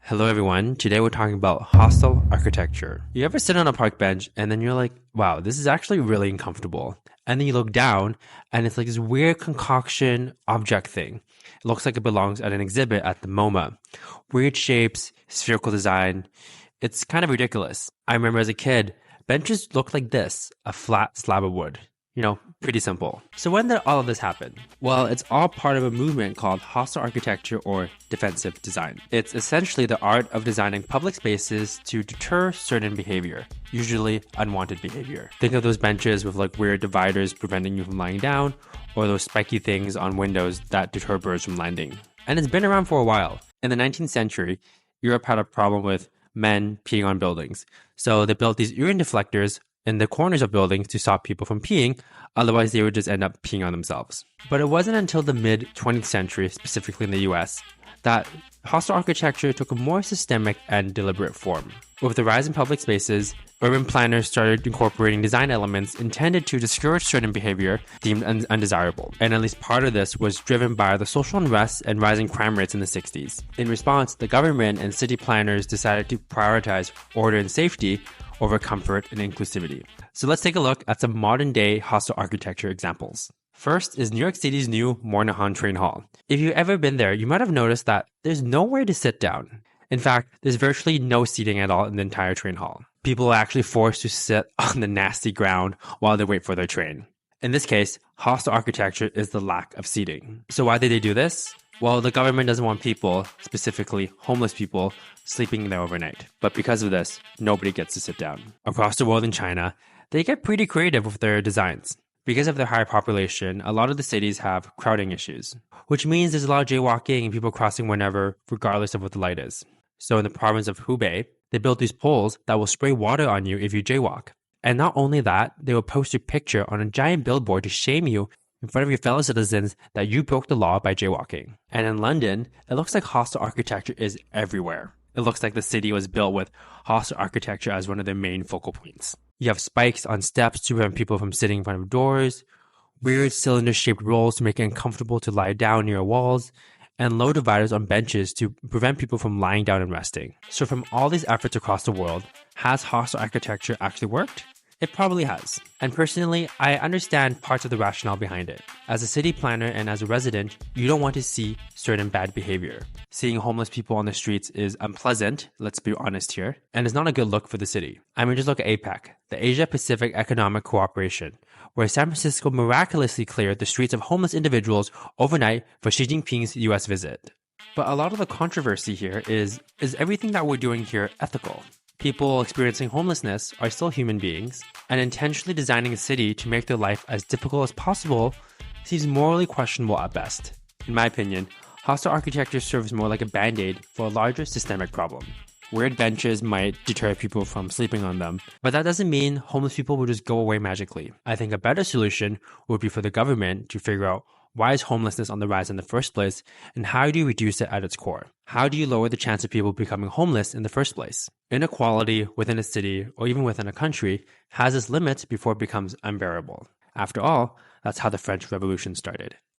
Hello everyone, today we're talking about hostile architecture. You ever sit on a park bench and then you're like, wow, this is actually really uncomfortable. And then you look down and it's like this weird concoction object thing. It looks like it belongs at an exhibit at the MoMA. Weird shapes, spherical design. It's kind of ridiculous. I remember as a kid, benches looked like this, a flat slab of wood. Pretty simple. So when did all of this happen? Well, it's all part of a movement called hostile architecture or defensive design. It's essentially the art of designing public spaces to deter certain behavior, usually unwanted behavior. Think of those benches with like weird dividers preventing you from lying down, or those spiky things on windows that deter birds from landing. And it's been around for a while. In the 19th century, Europe had a problem with men peeing on buildings. So they built these urine deflectors in the corners of buildings to stop people from peeing, otherwise they would just end up peeing on themselves. But it wasn't until the mid 20th century, specifically in the US, that hostile architecture took a more systemic and deliberate form. With the rise in public spaces, urban planners started incorporating design elements intended to discourage certain behavior deemed undesirable. And at least part of this was driven by the social unrest and rising crime rates in the 60s. In response, the government and city planners decided to prioritize order and safety over comfort and inclusivity. So let's take a look at some modern day hostile architecture examples. First is New York City's new Moynihan Train Hall. If you've ever been there, you might have noticed that there's nowhere to sit down. In fact, there's virtually no seating at all in the entire train hall. People are actually forced to sit on the nasty ground while they wait for their train. In this case, hostile architecture is the lack of seating. So why did they do this? Well, the government doesn't want people, specifically homeless people, sleeping there overnight. But because of this, nobody gets to sit down. Across the world in China, they get pretty creative with their designs. Because of their high population, a lot of the cities have crowding issues, which means there's a lot of jaywalking and people crossing whenever, regardless of what the light is. So in the province of Hubei, they built these poles that will spray water on you if you jaywalk. And not only that, they will post your picture on a giant billboard to shame you in front of your fellow citizens that you broke the law by jaywalking. And in London, it looks like hostile architecture is everywhere. It looks like the city was built with hostile architecture as one of their main focal points. You have spikes on steps to prevent people from sitting in front of doors, weird cylinder-shaped rolls to make it uncomfortable to lie down near walls, and low dividers on benches to prevent people from lying down and resting. So from all these efforts across the world, has hostile architecture actually worked? It probably has. And personally, I understand parts of the rationale behind it. As a city planner and as a resident, you don't want to see certain bad behavior. Seeing homeless people on the streets is unpleasant, let's be honest here, and it's not a good look for the city. I mean, just look at APEC, the Asia Pacific Economic Cooperation, where San Francisco miraculously cleared the streets of homeless individuals overnight for Xi Jinping's US visit. But a lot of the controversy here is everything that we're doing here ethical? People experiencing homelessness are still human beings, and intentionally designing a city to make their life as difficult as possible seems morally questionable at best. In my opinion, hostile architecture serves more like a band-aid for a larger systemic problem. Weird benches might deter people from sleeping on them, but that doesn't mean homeless people will just go away magically. I think a better solution would be for the government to figure out why is homelessness on the rise in the first place, and how do you reduce it at its core? How do you lower the chance of people becoming homeless in the first place? Inequality within a city, or even within a country, has its limits before it becomes unbearable. After all, that's how the French Revolution started.